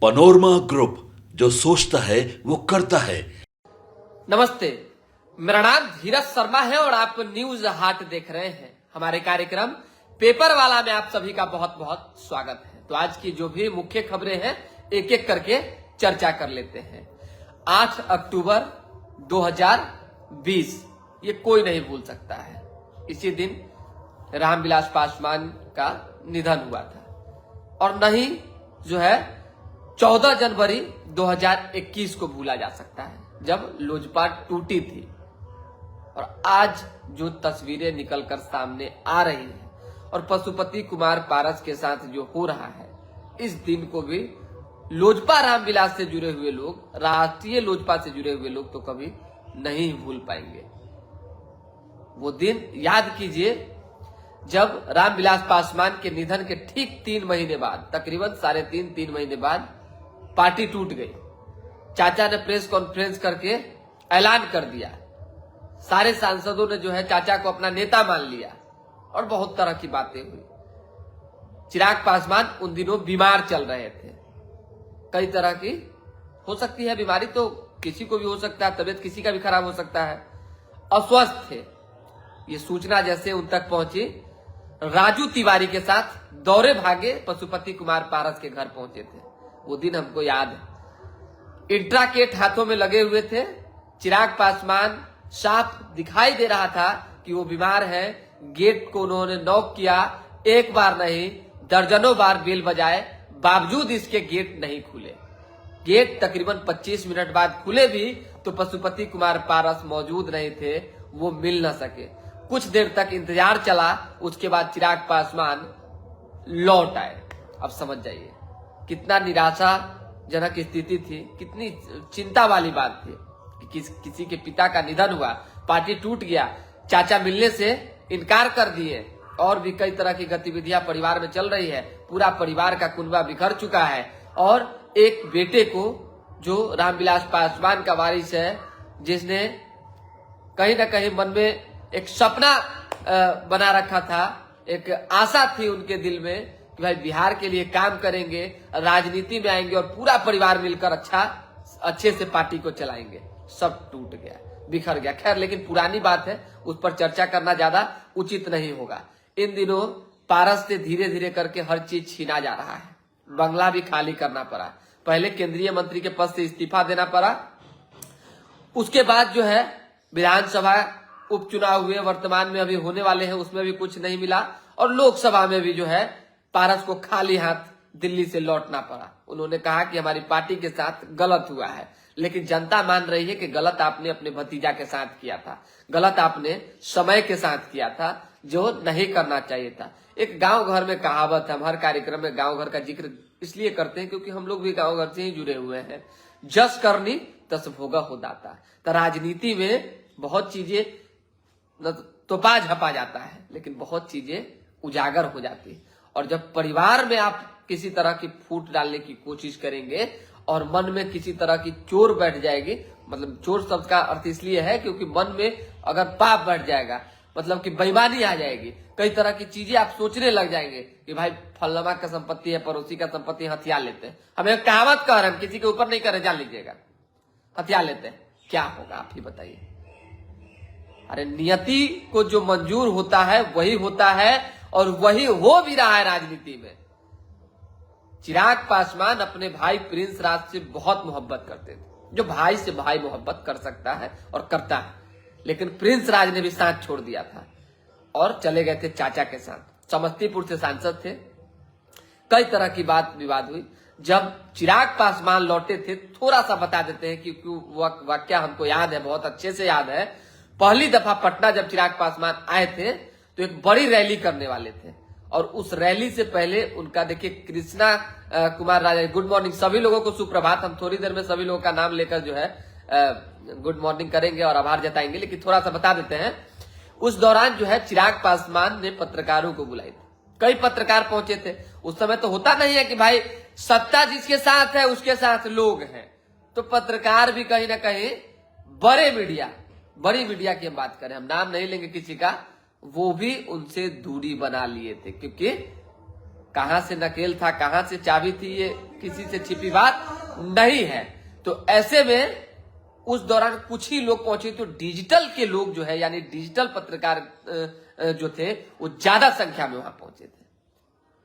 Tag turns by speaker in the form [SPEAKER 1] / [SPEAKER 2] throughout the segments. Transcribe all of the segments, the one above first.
[SPEAKER 1] Panorama group, जो सोचता है वो करता है।
[SPEAKER 2] नमस्ते, मेरा नाम धीरज शर्मा है और आप न्यूज हाट देख रहे हैं। हमारे कार्यक्रम पेपर वाला में आप सभी का बहुत बहुत स्वागत है। तो आज की जो भी मुख्य खबरें हैं एक एक करके चर्चा कर लेते हैं। 8 अक्टूबर 2020 ये कोई नहीं भूल सकता है। इसी दिन रामविलास पासवान का निधन हुआ था और नहीं जो है 14 जनवरी 2021 को भूला जा सकता है जब लोजपा टूटी थी। और आज जो तस्वीरें निकलकर सामने आ रही हैं और पशुपति कुमार पारस के साथ जो हो रहा है, इस दिन को भी लोजपा रामविलास से जुड़े हुए लोग, राष्ट्रीय लोजपा से जुड़े हुए लोग तो कभी नहीं भूल पाएंगे। वो दिन याद कीजिए जब रामविलास पासवान के निधन के ठीक 3 महीने बाद, तकरीबन 3.5 महीने बाद पार्टी टूट गई। चाचा ने प्रेस कॉन्फ्रेंस करके ऐलान कर दिया। सारे सांसदों ने जो है चाचा को अपना नेता मान लिया और बहुत तरह की बातें हुई। चिराग पासवान उन दिनों बीमार चल रहे थे। कई तरह की हो सकती है बीमारी, तो किसी को भी हो सकता है, तबीयत किसी का भी खराब हो सकता है। अस्वस्थ थे। ये सूचना जैसे उन तक पहुंची, राजू तिवारी के साथ दौरे भागे पशुपति कुमार पारस के घर पहुंचे थे। वो दिन हमको याद है। इंट्राकेट हाथों में लगे हुए थे। चिराग पासवान साफ दिखाई दे रहा था कि वो बीमार है। गेट को उन्होंने नॉक किया, एक बार नहीं दर्जनों बार बेल बजाए, बावजूद इसके गेट नहीं खुले। गेट तकरीबन 25 मिनट बाद खुले भी तो पशुपति कुमार पारस मौजूद नहीं थे, वो मिल न सके। कुछ देर तक इंतजार चला, उसके बाद चिराग पासवान लौट आए। अब समझ जाइए कितना निराशाजनक स्थिति थी, कितनी चिंता वाली बात थी कि किसी के पिता का निधन हुआ, पार्टी टूट गया, चाचा मिलने से इनकार कर दिए और भी कई तरह की गतिविधियां परिवार में चल रही है। पूरा परिवार का कुनबा बिखर चुका है और एक बेटे को जो रामविलास पासवान का वारिस है, जिसने कहीं ना कहीं मन में एक सपना बना रखा था, एक आशा थी उनके दिल में कि भाई बिहार के लिए काम करेंगे, राजनीति में आएंगे और पूरा परिवार मिलकर अच्छे से पार्टी को चलाएंगे, सब टूट गया, बिखर गया। खैर, लेकिन पुरानी बात है, उस पर चर्चा करना ज्यादा उचित नहीं होगा। इन दिनों पारस से धीरे धीरे करके हर चीज छीना जा रहा है। बंगला भी खाली करना पड़ा, पहले केंद्रीय मंत्री के पद से इस्तीफा देना पड़ा। उसके बाद जो है विधानसभा उपचुनाव हुए, वर्तमान में अभी होने वाले हैं, उसमें भी कुछ नहीं मिला और लोकसभा में भी जो है पारस को खाली हाथ दिल्ली से लौटना पड़ा। उन्होंने कहा कि हमारी पार्टी के साथ गलत हुआ है, लेकिन जनता मान रही है कि गलत आपने अपने भतीजा के साथ किया था, गलत आपने समय के साथ किया था, जो नहीं करना चाहिए था। एक गांव घर में कहावत है, हम हर कार्यक्रम में गांव घर का जिक्र इसलिए करते हैं क्योंकि हम लोग भी गांव घर से ही जुड़े हुए हैं। जस करनी तस भोगा हो दाता। तो राजनीति में बहुत चीजें तोपा झपा जाता है, लेकिन बहुत चीजें उजागर हो जाती है। और जब परिवार में आप किसी तरह की फूट डालने की कोशिश करेंगे और मन में किसी तरह की चोर बैठ जाएगी, मतलब चोर शब्द का अर्थ इसलिए है क्योंकि मन में अगर पाप बैठ जाएगा, मतलब कि बेईमानी आ जाएगी, कई तरह की चीजें आप सोचने लग जाएंगे कि भाई फलनमा का संपत्ति है, पड़ोसी का संपत्ति, हथियार लेते हैं। हम एक कहावत कह रहे हैं, किसी के ऊपर नहीं कर रहे, जान लीजिएगा, हथियार लेते हैं, क्या होगा आप ही बताइए। अरे नियति को जो मंजूर होता है वही होता है और वही हो भी रहा है राजनीति में। चिराग पासवान अपने भाई प्रिंस राज से बहुत मोहब्बत करते थे, जो भाई से भाई मोहब्बत कर सकता है और करता है, लेकिन प्रिंस राज ने भी साथ छोड़ दिया था और चले गए थे चाचा के साथ। समस्तीपुर से सांसद थे, कई तरह की बात विवाद हुई। जब चिराग पासवान लौटे थे, थोड़ा सा बता देते हैं क्योंकि वाक्य हमको याद है, बहुत अच्छे से याद है। पहली दफा पटना जब चिराग पासवान आए थे तो एक बड़ी रैली करने वाले थे और उस रैली से पहले उनका देखिए कृष्णा कुमार राजा, गुड मॉर्निंग, सभी लोगों को सुप्रभात। हम थोड़ी देर में सभी लोगों का नाम लेकर जो है गुड मॉर्निंग करेंगे और आभार जताएंगे, लेकिन थोड़ा सा बता देते हैं। उस दौरान जो है चिराग पासवान ने पत्रकारों को बुलाई थी, कई पत्रकार पहुंचे थे। उस समय तो होता नहीं है कि भाई सत्ता जिसके साथ है उसके साथ लोग हैं, तो पत्रकार भी कहीं ना कहीं बड़ी मीडिया की हम बात करें, हम नाम नहीं लेंगे किसी का, वो भी उनसे दूरी बना लिए थे, क्योंकि कहां से नकेल था, कहां से चाबी थी, ये किसी से छिपी बात नहीं है। तो ऐसे में उस दौरान कुछ ही लोग पहुंचे, तो डिजिटल के लोग जो है यानी डिजिटल पत्रकार जो थे वो ज्यादा संख्या में वहां पहुंचे थे।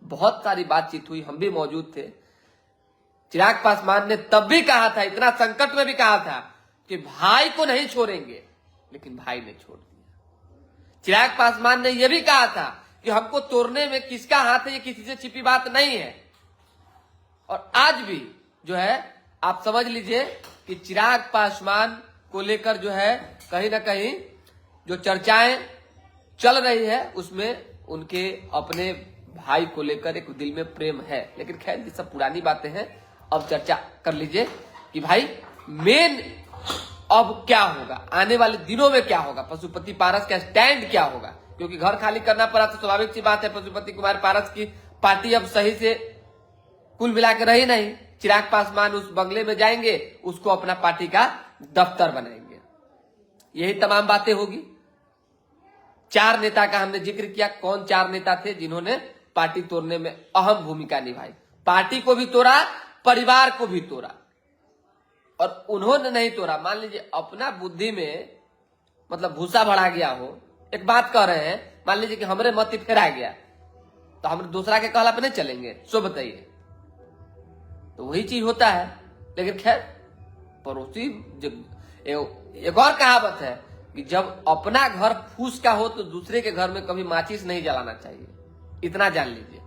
[SPEAKER 2] बहुत सारी बातचीत हुई, हम भी मौजूद थे। चिराग पासवान ने तब भी कहा था, इतना संकट में भी कहा था कि भाई को नहीं छोड़ेंगे, लेकिन भाई ने छोड़ दिया। चिराग पासवान ने यह भी कहा था कि हमको तोड़ने में किसका हाथ है, ये किसी से छिपी बात नहीं है। और आज भी जो है आप समझ लीजिए कि चिराग पासवान को लेकर जो है कहीं ना कहीं जो चर्चाएं चल रही है उसमें उनके अपने भाई को लेकर एक दिल में प्रेम है। लेकिन खैर ये सब पुरानी बातें हैं। अब चर्चा कर लीजिए कि भाई मेन अब क्या होगा, आने वाले दिनों में क्या होगा, पशुपति पारस का स्टैंड क्या होगा। क्योंकि घर खाली करना पड़ा तो स्वाभाविक सी बात है, पशुपति कुमार पारस की पार्टी अब सही से कुल मिलाकर रही नहीं। चिराग पासवान उस बंगले में जाएंगे, उसको अपना पार्टी का दफ्तर बनाएंगे। यही तमाम बातें होगी। 4 नेता का हमने जिक्र किया, कौन 4 नेता थे जिन्होंने पार्टी तोड़ने में अहम भूमिका निभाई। पार्टी को भी तोड़ा, परिवार को भी तोड़ा। और उन्होंने नहीं तोड़ा, मान लीजिए अपना बुद्धि में मतलब भूसा भरा गया हो, एक बात कह रहे हैं, मान लीजिए कि हमरे मत फेरा गया तो हम दूसरा के कहला पे नहीं चलेंगे, सो बताइए। तो वही चीज होता है। लेकिन खैर पड़ोसी एक और कहावत है कि जब अपना घर फूस का हो तो दूसरे के घर में कभी माचिस नहीं जलाना चाहिए, इतना जान लीजिए।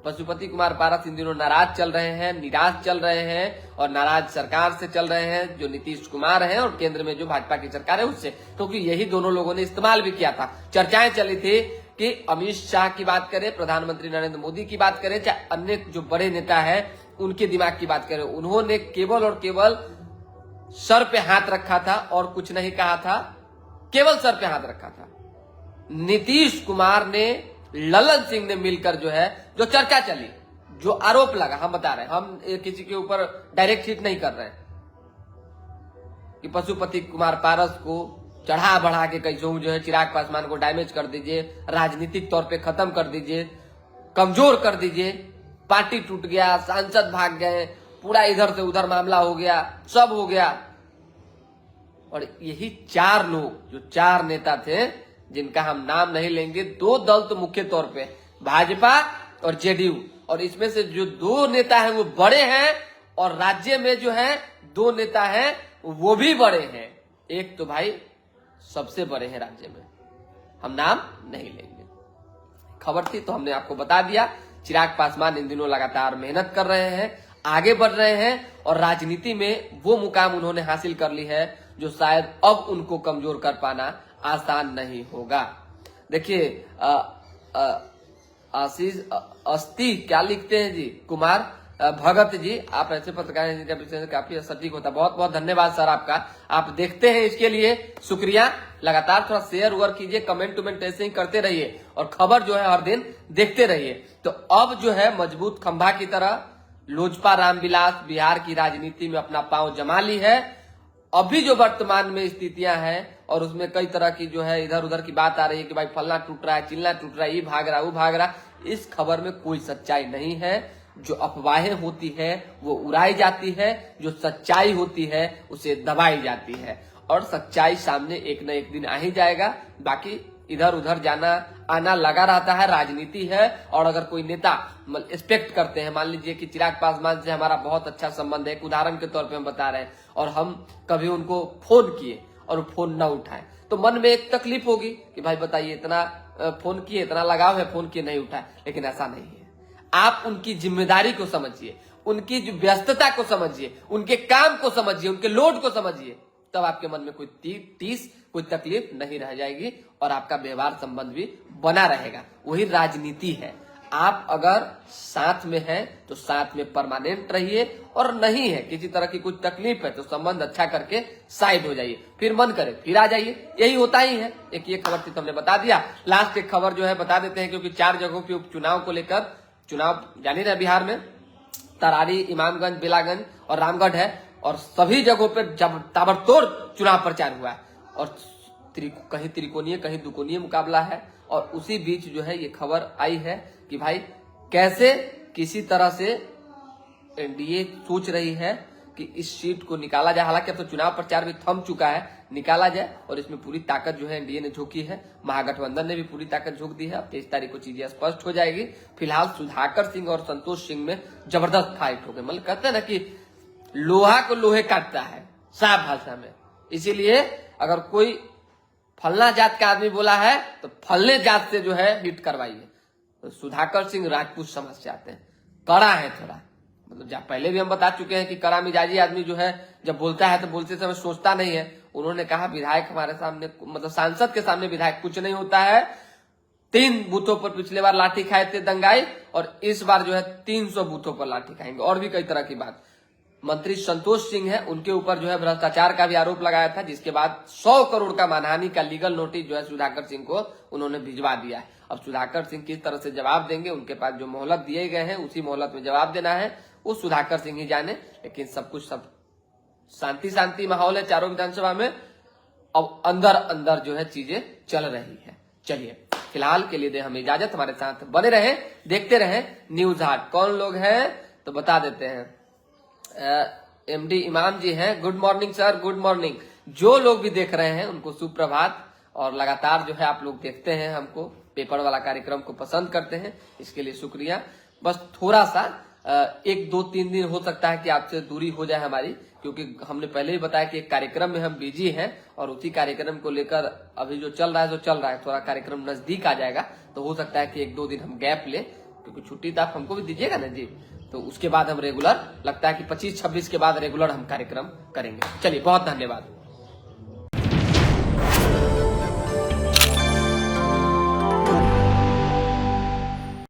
[SPEAKER 2] पशुपति कुमार पारस इन दिनों नाराज चल रहे हैं, निराश चल रहे हैं और नाराज सरकार से चल रहे हैं जो नीतीश कुमार हैं और केंद्र में जो भाजपा की सरकार है उससे, क्योंकि यही दोनों लोगों ने इस्तेमाल भी किया था। चर्चाएं चली थी कि अमित शाह की बात करें, प्रधानमंत्री नरेंद्र मोदी की बात करें, चाहे अन्य जो बड़े नेता है उनके दिमाग की बात करें, उन्होंने केवल और केवल सर पे हाथ रखा था और कुछ नहीं कहा था, केवल सर पे हाथ रखा था। नीतीश कुमार ने, ललन सिंह ने मिलकर जो है, जो चर्चा चली, जो आरोप लगा, हम बता रहे हैं, हम किसी के ऊपर डायरेक्ट हिट नहीं कर रहे हैं कि पशुपति कुमार पारस को चढ़ा बढ़ा के कैसे जो है चिराग पासवान को डैमेज कर दीजिए, राजनीतिक तौर पे खत्म कर दीजिए, कमजोर कर दीजिए, पार्टी टूट गया, सांसद भाग गए, पूरा इधर से उधर मामला हो गया, सब हो गया। और यही 4 लोग, जो 4 नेता थे जिनका हम नाम नहीं लेंगे, 2 दल तो मुख्य तौर पे भाजपा और जेडीयू, और इसमें से जो 2 नेता हैं वो बड़े हैं और राज्य में जो है 2 नेता हैं वो भी बड़े हैं। एक तो भाई सबसे बड़े हैं राज्य में, हम नाम नहीं लेंगे। खबर थी तो हमने आपको बता दिया। चिराग पासवान इन दिनों लगातार मेहनत कर रहे हैं, आगे बढ़ रहे हैं और राजनीति में वो मुकाम उन्होंने हासिल कर ली है जो शायद अब उनको कमजोर कर पाना आसान नहीं होगा। देखिए आशीष अस्ति क्या लिखते हैं जी, कुमार भगत जी, आप ऐसे पत्रकार हैं जिनका विषय काफी सटीक होता है। बहुत बहुत धन्यवाद सर आपका, आप देखते हैं इसके लिए शुक्रिया। लगातार थोड़ा शेयर वुअर कीजिए, कमेंट वमेंट ऐसे ही करते रहिए और खबर जो है हर दिन देखते रहिए। तो अब जो है मजबूत खंभा की तरह लोजपा रामविलास बिहार की राजनीति में अपना पांव जमा ली है। अभी जो वर्तमान में स्थितियां हैं और उसमें कई तरह की जो है इधर उधर की बात आ रही है कि भाई फलना टूट रहा है, चिल्ला टूट रहा है, ये भाग रहा है, वो भाग रहा, इस खबर में कोई सच्चाई नहीं है। जो अफवाहें होती है वो उड़ाई जाती है, जो सच्चाई होती है उसे दबाई जाती है और सच्चाई सामने एक न एक दिन आ ही जाएगा। बाकी इधर उधर जाना आना लगा रहता है, राजनीति है। और अगर कोई नेता एक्सपेक्ट करते हैं, मान लीजिए कि चिराग पासवान से हमारा बहुत अच्छा संबंध है, एक उदाहरण के तौर पे हम बता रहे हैं, और हम कभी उनको फोन किए और फोन न उठाए तो मन में एक तकलीफ होगी कि भाई बताइए इतना फोन किए, इतना लगाव है, फोन किए नहीं उठाए। लेकिन ऐसा नहीं है, आप उनकी जिम्मेदारी को समझिए, उनकी जो व्यस्तता को समझिए, उनके काम को समझिए, उनके लोड को समझिए, तब आपके मन में कोई टीस कोई तकलीफ नहीं रह जाएगी और आपका व्यवहार संबंध भी बना रहेगा। वही राजनीति है। आप अगर साथ में हैं तो साथ में परमानेंट रहिए, और नहीं है किसी तरह की कुछ तकलीफ है तो संबंध अच्छा करके साइड हो जाइए, फिर मन करे फिर आ जाइए, यही होता ही है। एक ये खबर थी तो हमने बता दिया। लास्ट एक खबर जो है बता देते हैं, क्योंकि 4 जगहों के उपचुनाव को लेकर, चुनाव जानी रहे बिहार में तरारी, इमामगंज, बेलागंज और रामगढ़ है, और सभी जगहों पर जब ताबड़तोड़ चुनाव प्रचार हुआ है और कहीं त्रिकोणीय कहीं दुकोणीय मुकाबला है। और उसी बीच जो है ये खबर आई है कि भाई कैसे किसी तरह से एनडीए सोच रही है कि इस सीट को निकाला जाए। हालांकि अब तो चुनाव प्रचार भी थम चुका है, निकाला जाए और इसमें पूरी ताकत जो है एनडीए ने झोंकी है, महागठबंधन ने भी पूरी ताकत झोंक दी है। अब 23 तारीख को चीजें स्पष्ट हो जाएगी। फिलहाल सुधाकर सिंह और संतोष सिंह में जबरदस्त फाइट हो गई। मतलब कहते हैं ना कि लोहा को लोहे काटता है, साफ भाषा में। इसीलिए अगर कोई फलना जात का आदमी बोला है तो फलने जात से जो है हिट करवाइए। तो सुधाकर सिंह राजपूत समझ से आते हैं, कड़ा है थोड़ा, मतलब पहले भी हम बता चुके हैं कि कड़ा मिजाजी आदमी जो है जब बोलता है तो बोलते समय सोचता नहीं है। उन्होंने कहा विधायक हमारे सामने, मतलब सांसद के सामने विधायक कुछ नहीं होता है। 3 बूथों पर पिछले बार लाठी खाए थे दंगाई, और इस बार जो है 300 बूथों पर लाठी खाएंगे, और भी कई तरह की बात। मंत्री संतोष सिंह है, उनके ऊपर जो है भ्रष्टाचार का भी आरोप लगाया था, जिसके बाद 100 करोड़ का मानहानि का लीगल नोटिस जो है सुधाकर सिंह को उन्होंने भिजवा दिया है। अब सुधाकर सिंह किस तरह से जवाब देंगे, उनके पास जो मोहलत दिए गए हैं उसी मोहलत में जवाब देना है, वो सुधाकर सिंह ही जाने। लेकिन सब कुछ सब शांति माहौल है चारों विधानसभा में। अब अंदर अंदर जो है चीजें चल रही है। चलिए फिलहाल के लिए दे हमें इजाजत, हमारे साथ बने रहे, देखते रहे न्यूज हाट। कौन लोग हैं तो बता देते हैं। एमडी इमाम जी हैं, good morning sir, good morning. जो लोग भी देख रहे हैं उनको सुप्रभात। और लगातार जो है आप लोग देखते हैं, हमको पेपर वाला कार्यक्रम को पसंद करते हैं, इसके लिए शुक्रिया। बस थोड़ा सा 1, 2, 3 दिन हो सकता है कि आपसे दूरी हो जाए हमारी, क्योंकि हमने पहले ही बताया कि एक कार्यक्रम में हम बिजी हैं और उसी कार्यक्रम को लेकर अभी जो चल रहा है थोड़ा कार्यक्रम नजदीक आ जाएगा, तो हो सकता है कि 1-2 दिन हम गैप लें, क्योंकि छुट्टी तो आप हमको भी दीजिएगा ना जी। तो उसके बाद हम रेगुलर, लगता है कि 25-26 के बाद रेगुलर हम कार्यक्रम करेंगे। चलिए बहुत धन्यवाद।